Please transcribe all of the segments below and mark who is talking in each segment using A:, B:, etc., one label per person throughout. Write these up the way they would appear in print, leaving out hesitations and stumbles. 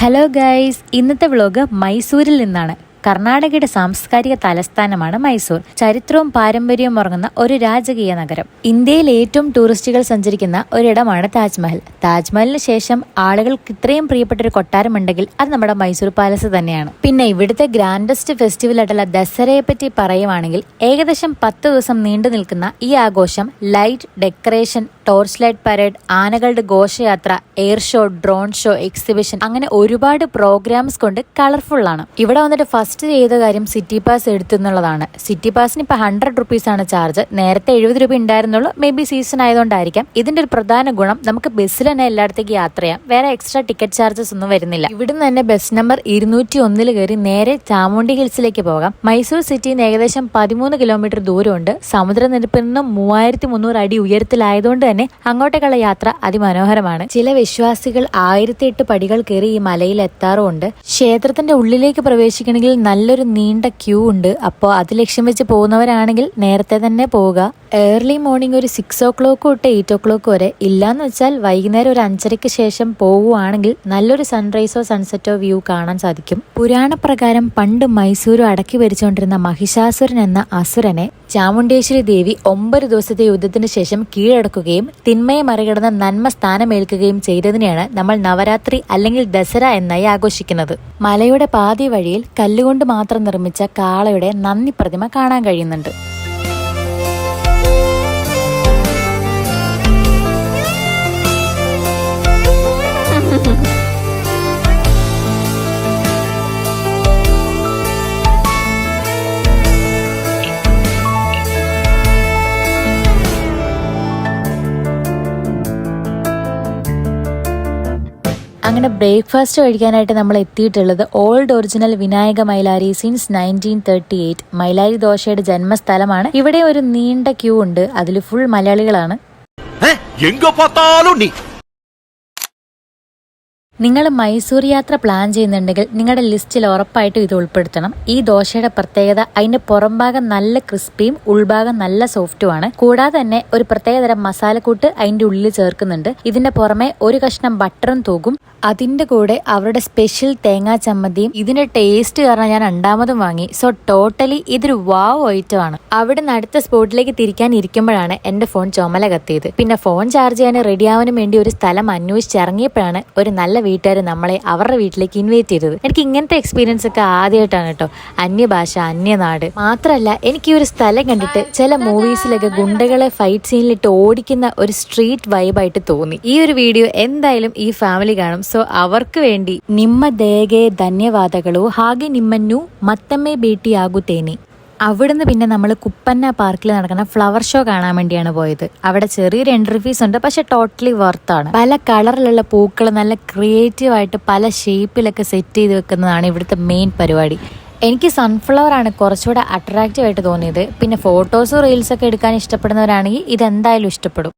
A: Hello guys, ഇന്നത്തെ vlog മൈസൂരിൽ നിന്നാണ്. കർണാടകയുടെ സാംസ്കാരിക തലസ്ഥാനമാണ് മൈസൂർ. ചരിത്രവും പാരമ്പര്യവും ഉറങ്ങുന്ന ഒരു രാജകീയ നഗരം. ഇന്ത്യയിൽ ഏറ്റവും ടൂറിസ്റ്റുകൾ സഞ്ചരിക്കുന്ന ഒരിടമാണ് താജ്മഹൽ. താജ്മഹലിന് ശേഷം ആളുകൾക്ക് ഇത്രയും പ്രിയപ്പെട്ട ഒരു കൊട്ടാരമുണ്ടെങ്കിൽ അത് നമ്മുടെ മൈസൂർ പാലസ് തന്നെയാണ്. പിന്നെ ഇവിടുത്തെ ഗ്രാൻഡസ്റ്റ് ഫെസ്റ്റിവൽ ആയിട്ടുള്ള ദസറയെ പറ്റി പറയുവാണെങ്കിൽ ഏകദേശം 10 ദിവസം നീണ്ടു നിൽക്കുന്ന ഈ ആഘോഷം light decoration, torch light parade, ആനകളുടെ ഘോഷയാത്ര, air show, drone show, exhibition, അങ്ങനെ ഒരുപാട് പ്രോഗ്രാംസ് കൊണ്ട് കളർഫുൾ ആണ്. ഇവിടെ വന്നിട്ട് ഫസ്റ്റ് ചെയ്ത കാര്യം സിറ്റി പാസ് എടുത്തുന്നുള്ളതാണ്. സിറ്റി പാസിന് ഇപ്പൊ 100 റുപ്പീസ് ആണ് ചാർജ്. നേരത്തെ 70 രൂപ ഉണ്ടായിരുന്നുള്ളൂ. മേ ബി സീസൺ ആയതുകൊണ്ടായിരിക്കാം. ഇതിന്റെ ഒരു പ്രധാന ഗുണം നമുക്ക് ബസ്സിൽ തന്നെ എല്ലായിടത്തേക്ക് യാത്ര ചെയ്യാം. വേറെ എക്സ്ട്രാ ടിക്കറ്റ് ചാർജസ് ഒന്നും വരുന്നില്ല. ഇവിടുന്ന് തന്നെ ബസ് നമ്പർ 201 കയറി നേരെ ചാമുണ്ഡി ഹിൽസിലേക്ക് പോകാം. മൈസൂർ സിറ്റിയിൽ നിന്ന് ഏകദേശം 13 കിലോമീറ്റർ ദൂരമുണ്ട്. സമുദ്രനിരപ്പിൽ നിന്നും 3300 അടി ഉയരത്തിലായതുകൊണ്ട് തന്നെ അങ്ങോട്ടേക്കുള്ള യാത്ര അതിമനോഹരമാണ്. ചില വിശ്വാസികൾ 1008 പടികൾ കയറി ഈ മലയിൽ എത്താറുമുണ്ട്. ക്ഷേത്രത്തിന്റെ ഉള്ളിലേക്ക് പ്രവേശിക്കണമെങ്കിൽ നല്ലൊരു നീണ്ട ക്യൂ ഉണ്ട്. അപ്പോൾ അത് ലക്ഷ്യം വെച്ച് പോകുന്നവരാണെങ്കിൽ നേരത്തെ തന്നെ പോവുക. ഏർലി മോർണിംഗ് ഒരു 6 o'clock തൊട്ട് 8 o'clock വരെ, ഇല്ലാന്ന് വെച്ചാൽ വൈകുന്നേരം ഒരു 5:30 ശേഷം പോവുകയാണെങ്കിൽ നല്ലൊരു സൺറൈസോ സൺസെറ്റോ വ്യൂ കാണാൻ സാധിക്കും. പുരാണപ്രകാരം പണ്ട് മൈസൂരു അടക്കി ഭരിച്ചുകൊണ്ടിരുന്ന മഹിഷാസുരൻ എന്ന അസുരനെ ചാമുണ്ടേശ്വരി ദേവി 9 ദിവസത്തെ യുദ്ധത്തിന് ശേഷം കീഴടക്കുകയും തിന്മയെ മറികടന്ന് നന്മ സ്ഥാനമേൽക്കുകയും ചെയ്തതിനെയാണ് നമ്മൾ നവരാത്രി അല്ലെങ്കിൽ ദസറ എന്നായി ആഘോഷിക്കുന്നത്. മലയുടെ പാതി വഴിയിൽ കല്ലുകൊണ്ട് മാത്രം നിർമ്മിച്ച കാളയുടെ നന്ദി പ്രതിമ കാണാൻ കഴിയുന്നുണ്ട്. അങ്ങനെ ബ്രേക്ക്ഫാസ്റ്റ് കഴിക്കാനായിട്ട് നമ്മൾ എത്തിയിട്ടുള്ളത് old original Vinayaka Mylari since 1938. Mylari ദോശയുടെ ജന്മസ്ഥലമാണ്. ഇവിടെ ഒരു നീണ്ട ക്യൂ ഉണ്ട്. അതിൽ ഫുൾ മലയാളികളാണ്. നിങ്ങൾ മൈസൂർ യാത്ര പ്ലാൻ ചെയ്യുന്നുണ്ടെങ്കിൽ നിങ്ങളുടെ ലിസ്റ്റിൽ ഉറപ്പായിട്ടും ഇത് ഉൾപ്പെടുത്തണം. ഈ ദോശയുടെ പ്രത്യേകത അതിന്റെ പുറംഭാഗം നല്ല ക്രിസ്പിയും ഉൾഭാഗം നല്ല സോഫ്റ്റുമാണ്. കൂടാതെ തന്നെ ഒരു പ്രത്യേകതരം മസാലക്കൂട്ട് അതിന്റെ ഉള്ളിൽ ചേർക്കുന്നുണ്ട്. ഇതിന്റെ പുറമെ ഒരു കഷ്ണം ബട്ടറും തൂകും. അതിന്റെ കൂടെ അവരുടെ സ്പെഷ്യൽ തേങ്ങാ ചമ്മന്തിയും. ഇതിന്റെ ടേസ്റ്റ് കാരണം ഞാൻ 2ാമതും വാങ്ങി. സോ ടോട്ടലി ഇതൊരു വാവ് ഐറ്റമാണ്. അവിടെ നിന്ന് അടുത്ത സ്പോട്ടിലേക്ക് തിരിക്കാൻ ഇരിക്കുമ്പോഴാണ് എന്റെ ഫോൺ ചുമല കത്തിയത്. പിന്നെ ഫോൺ ചാർജ് ചെയ്യാൻ റെഡിയാവാനും വേണ്ടി ഒരു സ്ഥലം അന്വേഷിച്ചിറങ്ങിയപ്പോഴാണ് ഒരു നല്ല വീട്ടുകാർ നമ്മളെ അവരുടെ വീട്ടിലേക്ക് ഇൻവൈറ്റ് ചെയ്തത്. എനിക്ക് ഇങ്ങനത്തെ എക്സ്പീരിയൻസ് ഒക്കെ ആദ്യമായിട്ടാണ് കേട്ടോ. അന്യഭാഷ, അന്യനാട്. മാത്രമല്ല എനിക്ക് ഈ ഒരു സ്ഥലം കണ്ടിട്ട് ചില മൂവീസിലൊക്കെ ഗുണ്ടകളെ ഫൈറ്റ് സീനിലിട്ട് ഓടിക്കുന്ന ഒരു സ്ട്രീറ്റ് വൈബായിട്ട് തോന്നി. ഈ ഒരു വീഡിയോ എന്തായാലും ഈ ഫാമിലി കാണും. സോ അവർക്ക് വേണ്ടി ನಿಮ್ಮ ದಯೆಗೆ ಧನ್ಯವಾದಗಳು, ಹಾಗೆ ನಿಮ್ಮನ್ನು ಮತ್ತೊಮ್ಮೆ ಭೇಟಿಯಾಗುತ್ತೇನೆ. അവിടുന്ന് പിന്നെ നമ്മൾ കുപ്പന്ന പാർക്കിൽ നടക്കുന്ന ഫ്ലവർ ഷോ കാണാൻ വേണ്ടിയാണ് പോയത്. അവിടെ ചെറിയൊരു എൻട്രി ഫീസ് ഉണ്ട്, പക്ഷെ ടോട്ടലി വർത്താണ്. പല കളറിലുള്ള പൂക്കൾ നല്ല ക്രിയേറ്റീവ് ആയിട്ട് പല ഷേപ്പിലൊക്കെ സെറ്റ് ചെയ്ത് വെക്കുന്നതാണ് ഇവിടുത്തെ മെയിൻ പരിപാടി. എനിക്ക് സൺഫ്ലവർ ആണ് കുറച്ചുകൂടെ അട്രാക്റ്റീവ് ആയിട്ട് തോന്നിയത്. പിന്നെ ഫോട്ടോസും റീൽസൊക്കെ എടുക്കാൻ ഇഷ്ടപ്പെടുന്നവരാണെങ്കിൽ ഇതെന്തായാലും ഇഷ്ടപ്പെടും.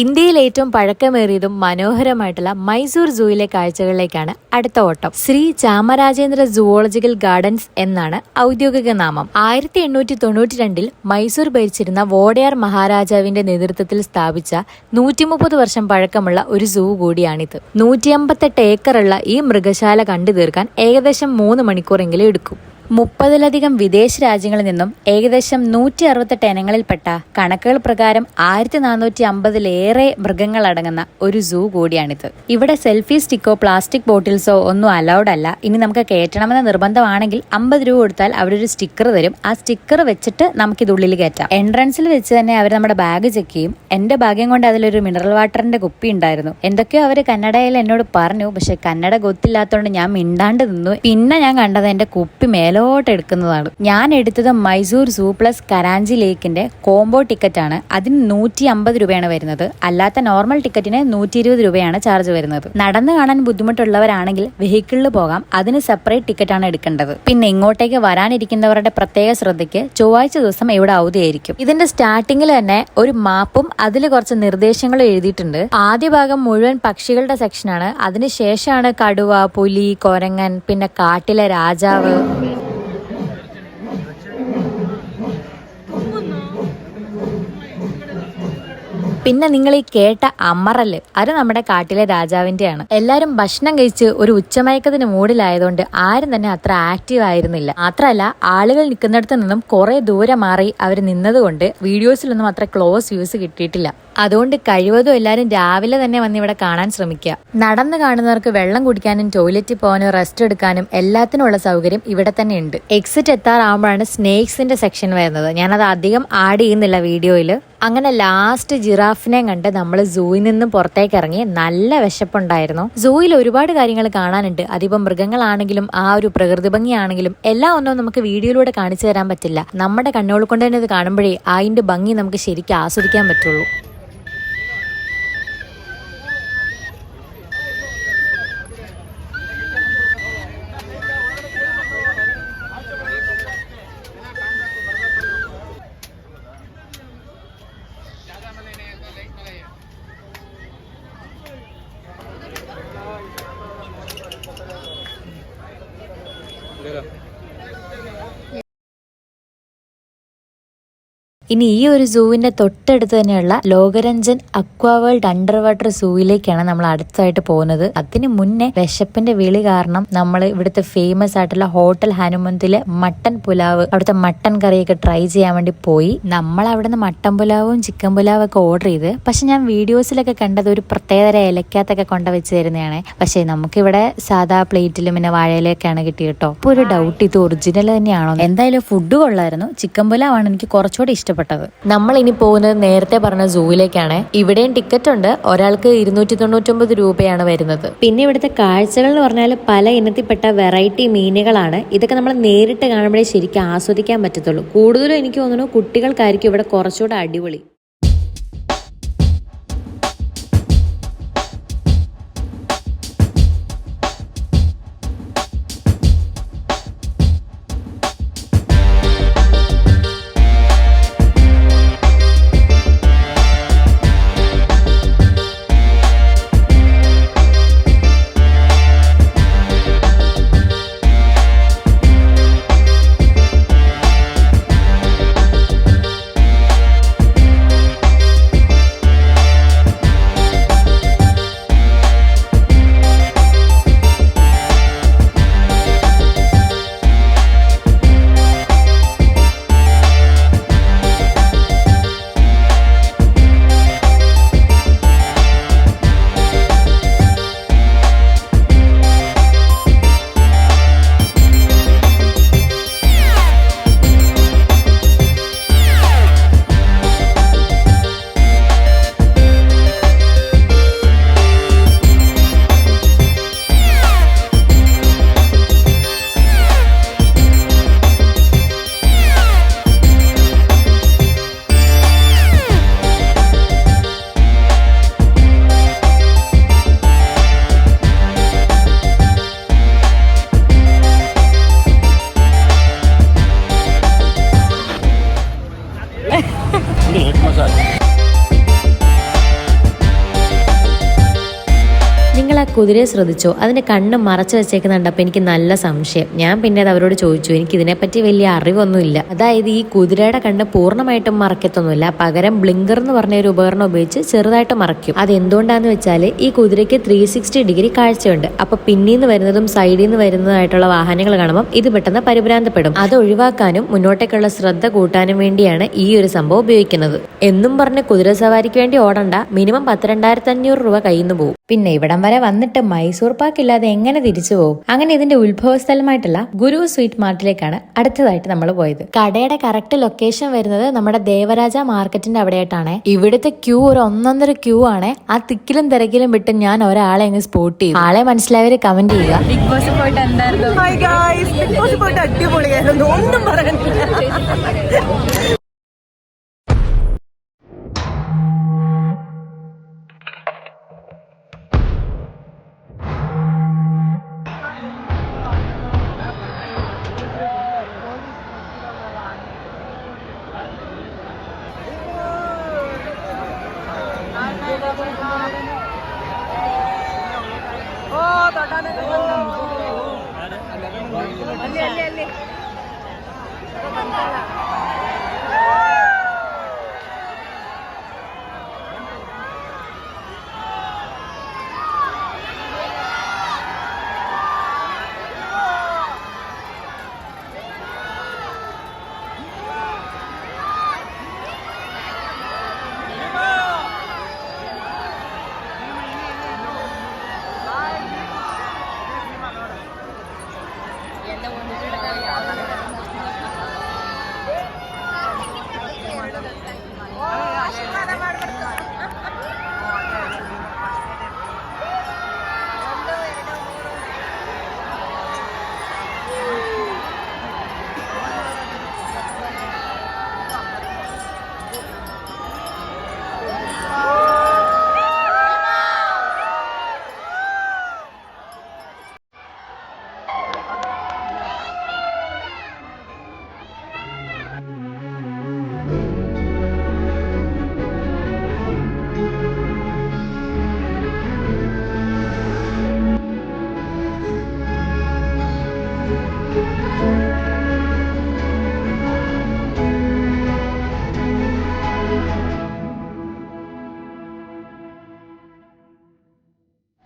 A: ഇന്ത്യയിൽ ഏറ്റവും പഴക്കമേറിയതും മനോഹരമായിട്ടുള്ള മൈസൂർ സൂയിലെ കാഴ്ചകളിലേക്കാണ് അടുത്ത ഓട്ടം. ശ്രീ ചാമരാജേന്ദ്ര സുവോളജിക്കൽ ഗാർഡൻസ് എന്നാണ് ഔദ്യോഗിക നാമം. 1892 മൈസൂർ ഭരിച്ചിരുന്ന വോഡയാർ മഹാരാജാവിന്റെ നേതൃത്വത്തിൽ സ്ഥാപിച്ച 130 വർഷം പഴക്കമുള്ള ഒരു സൂ കൂടിയാണിത്. 158 ഏക്കറുള്ള ഈ മൃഗശാല കണ്ടു തീർക്കാൻ ഏകദേശം 3 മണിക്കൂറെങ്കിലും എടുക്കും. 30ലധികം വിദേശ രാജ്യങ്ങളിൽ നിന്നും ഏകദേശം 168 ഇനങ്ങളിൽപ്പെട്ട കണക്കുകൾ പ്രകാരം 1450-ലേറെ മൃഗങ്ങൾ അടങ്ങുന്ന ഒരു സൂ കൂടിയാണിത്. ഇവിടെ സെൽഫി സ്റ്റിക്കോ പ്ലാസ്റ്റിക് ബോട്ടിൽസോ ഒന്നും അലൗഡ് അല്ല. ഇനി നമുക്ക് കയറ്റണമെന്ന നിർബന്ധമാണെങ്കിൽ 50 രൂപ കൊടുത്താൽ അവരൊരു സ്റ്റിക്കർ തരും. ആ സ്റ്റിക്കർ വെച്ചിട്ട് നമുക്കിതുള്ളിൽ കയറ്റാം. എൻട്രൻസിൽ വെച്ച് തന്നെ അവർ നമ്മുടെ ബാഗ് ചെക്ക് ചെയ്യും. എന്റെ ഭാഗ്യം കൊണ്ട് അതിലൊരു മിനറൽ വാട്ടറിന്റെ കുപ്പി ഉണ്ടായിരുന്നു. എന്തൊക്കെയോ അവര് കന്നഡയിൽ എന്നോട് പറഞ്ഞു, പക്ഷെ കന്നഡ ഗൊത്തില്ലാത്തതുകൊണ്ട് ഞാൻ മിണ്ടാണ്ട് നിന്നു. പിന്നെ ഞാൻ കണ്ടത് എന്റെ കുപ്പി മേലോട്ട് എടുക്കുന്നതാണ്. ഞാൻ എടുത്തത് മൈസൂർ സൂ പ്ലസ് കരാഞ്ചി ലേക്കിന്റെ കോംബോ ടിക്കറ്റ് ആണ്. അതിന് 150 രൂപയാണ് വരുന്നത്. അല്ലാത്ത നോർമൽ ടിക്കറ്റിന് 120 രൂപയാണ് ചാർജ് വരുന്നത്. നടന്നു കാണാൻ ബുദ്ധിമുട്ടുള്ളവരാണെങ്കിൽ വെഹിക്കിളിൽ പോകാം. അതിന് സെപ്പറേറ്റ് ടിക്കറ്റ് ആണ് എടുക്കേണ്ടത്. പിന്നെ ഇങ്ങോട്ടേക്ക് വരാനിരിക്കുന്നവരുടെ പ്രത്യേക ശ്രദ്ധയ്ക്ക് ചൊവ്വാഴ്ച ദിവസം ഇവിടെ അവധിയായിരിക്കും. ഇതിന്റെ സ്റ്റാർട്ടിങ്ങിൽ തന്നെ ഒരു മാപ്പും അതിൽ കുറച്ച് നിർദ്ദേശങ്ങളും എഴുതിയിട്ടുണ്ട്. ആദ്യ ഭാഗം മുഴുവൻ പക്ഷികളുടെ സെക്ഷനാണ്. അതിനുശേഷമാണ് കടുവ, പുലി, കൊരങ്ങൻ, പിന്നെ കാട്ടിലെ രാജാവ്. പിന്നെ നിങ്ങൾ ഈ കേട്ട അമറല്, അത് നമ്മുടെ കാട്ടിലെ രാജാവിന്റെയാണ്. എല്ലാരും ഭക്ഷണം കഴിച്ച് ഒരു ഉച്ചമയക്കത്തിന് മൂഡിലായതുകൊണ്ട് ആരും തന്നെ അത്ര ആക്റ്റീവ് ആയിരുന്നില്ല. മാത്രമല്ല ആളുകൾ നിൽക്കുന്നിടത്ത് നിന്നും കുറെ ദൂരെ മാറി അവർ നിന്നതുകൊണ്ട് വീഡിയോസിലൊന്നും അത്ര ക്ലോസ് വ്യൂസ് കിട്ടിയിട്ടില്ല. അതുകൊണ്ട് കഴിവതും എല്ലാവരും രാവിലെ തന്നെ വന്ന് ഇവിടെ കാണാൻ ശ്രമിക്കുക. നടന്നു കാണുന്നവർക്ക് വെള്ളം കുടിക്കാനും ടോയ്ലറ്റിൽ പോകാനും റെസ്റ്റ് എടുക്കാനും എല്ലാത്തിനുള്ള സൗകര്യം ഇവിടെ തന്നെ ഉണ്ട്. എക്സിറ്റ് എത്താറാവുമ്പോഴാണ് സ്നേക്സിന്റെ സെക്ഷൻ വരുന്നത്. ഞാനത് അധികം ആഡ് ചെയ്യുന്നില്ല വീഡിയോയിൽ. അങ്ങനെ ലാസ്റ്റ് ജിറാഫിനെ കണ്ട് നമ്മൾ സൂയിൽ നിന്നും പുറത്തേക്ക് ഇറങ്ങി. നല്ല വിശപ്പുണ്ടായിരുന്നു. സൂയിൽ ഒരുപാട് കാര്യങ്ങൾ കാണാനുണ്ട്. അതിപ്പം മൃഗങ്ങളാണെങ്കിലും ആ ഒരു പ്രകൃതി ഭംഗിയാണെങ്കിലും എല്ലാം ഒന്നും നമുക്ക് വീഡിയോയിലൂടെ കാണിച്ചു തരാൻ പറ്റില്ല. നമ്മുടെ കണ്ണുകൾ കൊണ്ട് തന്നെ ഇത് കാണുമ്പോഴേ അതിന്റെ ഭംഗി നമുക്ക് ശരിക്കും ആസ്വദിക്കാൻ പറ്റുള്ളൂ. ഇനി ഈ ഒരു സൂവിന്റെ തൊട്ടടുത്ത് തന്നെയുള്ള ലോകരഞ്ജൻ അക്വാ വേൾഡ് അണ്ടർ വാട്ടർ സൂയിലേക്കാണ് നമ്മൾ അടുത്തായിട്ട് പോകുന്നത്. അതിന് മുന്നേ വിശപ്പിന്റെ വിളി കാരണം നമ്മൾ ഇവിടുത്തെ ഫേമസ് ആയിട്ടുള്ള ഹോട്ടൽ ഹനുമന്തിലെ മട്ടൻ പുലാവ്, അവിടുത്തെ മട്ടൻ കറിയൊക്കെ ട്രൈ ചെയ്യാൻ വേണ്ടി പോയി. നമ്മൾ അവിടെ നിന്ന് മട്ടൻ പുലാവും ചിക്കൻ പുലാവും ഒക്കെ ഓർഡർ ചെയ്ത്, പക്ഷെ ഞാൻ വീഡിയോസിലൊക്കെ കണ്ടത് ഒരു പ്രത്യേകതര ഇലക്കകത്തൊക്കെ കൊണ്ടുവച്ച് തരുന്നതാണ്. പക്ഷെ നമുക്കിവിടെ സാധാ പ്ലേറ്റിലും പിന്നെ വാഴയിലൊക്കെയാണ് കിട്ടിയത് കേട്ടോ. അപ്പോൾ ഒരു ഡൗട്ട്, ഇത് ഒറിജിനൽ തന്നെയാണോ? എന്തായാലും ഫുഡ് കൊള്ളായിരുന്നു. ചിക്കൻ പുലാവാണ് എനിക്ക് കുറച്ചുകൂടി ഇഷ്ടപ്പെട്ടത്. നമ്മൾ ഇനി പോകുന്നത് നേരത്തെ പറഞ്ഞ സൂവിലേക്കാണ്. ഇവിടെയും ടിക്കറ്റ് ഉണ്ട്. ഒരാൾക്ക് 299 രൂപയാണ് വരുന്നത്. പിന്നെ ഇവിടുത്തെ കാഴ്ചകൾ എന്ന് പറഞ്ഞാൽ പല ഇനത്തിൽപ്പെട്ട വെറൈറ്റി മീനുകളാണ്. ഇതൊക്കെ നമ്മൾ നേരിട്ട് കാണുമ്പോഴേ ശരിക്കും ആസ്വദിക്കാൻ പറ്റത്തുള്ളൂ. കൂടുതലും എനിക്ക് തോന്നുന്നു കുട്ടികൾക്കായിരിക്കും ഇവിടെ കുറച്ചുകൂടെ അടിപൊളി. നിങ്ങൾ ആ കുതിരയെ ശ്രദ്ധിച്ചോ? അതിന്റെ കണ്ണ് മറച്ചു വെച്ചേക്കുന്നുണ്ടപ്പോൾ എനിക്ക് നല്ല സംശയം. ഞാൻ പിന്നെ അത് അവരോട് ചോദിച്ചു. എനിക്ക് ഇതിനെപ്പറ്റി വലിയ അറിവൊന്നുമില്ല. അതായത് ഈ കുതിരയുടെ കണ്ണ് പൂർണ്ണമായിട്ടും മറക്കത്തൊന്നുമില്ല, പകരം ബ്ലിങ്കർ എന്ന് പറഞ്ഞ ഒരു ഉപകരണം ഉപയോഗിച്ച് ചെറുതായിട്ട് മറയ്ക്കും. അത് എന്തുകൊണ്ടാന്ന് വെച്ചാൽ ഈ കുതിരയ്ക്ക് 360 ഡിഗ്രി കാഴ്ചയുണ്ട്. അപ്പൊ പിന്നീന്ന് വരുന്നതും സൈഡിൽ നിന്ന് വരുന്നതായിട്ടുള്ള വാഹനങ്ങൾ കാണുമ്പോൾ ഇത് പെട്ടെന്ന് പരിഭ്രാന്തപ്പെടും. അത് ഒഴിവാക്കാനും മുന്നോട്ടേക്കുള്ള ശ്രദ്ധ കൂട്ടാനും വേണ്ടിയാണ് ഈ ഒരു സംഭവം ഉപയോഗിക്കുന്നത്. എന്നും പറഞ്ഞ് കുതിര സവാരിക്ക് വേണ്ടി ഓടണ്ട, മിനിമം 12,500 രൂപ കയ്യിൽ നിന്ന് പോകും. പിന്നെ ഇവിടം വരെ വന്നിട്ട് മൈസൂർ പാക്ക് ഇല്ലാതെ എങ്ങനെ തിരിച്ചു പോകും? അങ്ങനെ ഇതിന്റെ ഉത്ഭവ സ്ഥലമായിട്ടുള്ള ഗുരു സ്വീറ്റ് മാർട്ടിലേക്കാണ് അടുത്തതായിട്ട് നമ്മൾ പോയത്. കടയുടെ കറക്റ്റ് ലൊക്കേഷൻ വരുന്നത് നമ്മുടെ ദേവരാജ മാർക്കറ്റിന്റെ അവിടെയായിട്ടാണ്. ഇവിടുത്തെ ക്യൂ ഒരു 1.5 ക്യൂ ആണ്. ആ തിക്കിലും തിരക്കിലും വിട്ട് ഞാൻ ഒരാളെ അങ്ങ് സ്പോട്ട് ചെയ്തു. ആളെ മനസ്സിലായവര് കമന്റ് ചെയ്യുക.
B: ബിഗ് ബോസ് പോയിട്ട് എന്തായിരുന്നു? അടിപൊളിയായിരുന്നു, ഒന്നും പറയാനില്ല.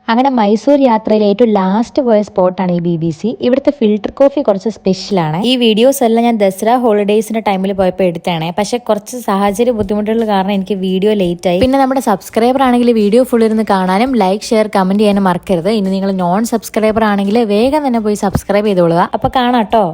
A: അങ്ങനെ മൈസൂർ യാത്രയിൽ ഏറ്റവും ലാസ്റ്റ് പോയ സ്പോട്ടാണ് ഈ BBC. ഇവിടുത്തെ ഫിൽട്ടർ കോഫി കുറച്ച് സ്പെഷ്യലാണ്. ഈ വീഡിയോസ് എല്ലാം ഞാൻ ദസറ ഹോളിഡേയ്സിന്റെ ടൈമിൽ പോയപ്പോൾ എടുത്താണ്. പക്ഷെ കുറച്ച് സാഹചര്യ ബുദ്ധിമുട്ടുകൾ കാരണം എനിക്ക് വീഡിയോ ലേറ്റ് ആയി. പിന്നെ നമ്മുടെ സബ്സ്ക്രൈബർ ആണെങ്കിൽ വീഡിയോ ഫുൾ ഇരുന്ന് കാണാനും ലൈക്ക് ഷെയർ കമന്റ് ചെയ്യാനും മറക്കരുത്. ഇനി നിങ്ങൾ നോൺ സബ്സ്ക്രൈബർ ആണെങ്കിൽ വേഗം തന്നെ പോയി സബ്സ്ക്രൈബ് ചെയ്തോളുക. അപ്പൊ കാണാട്ടോ.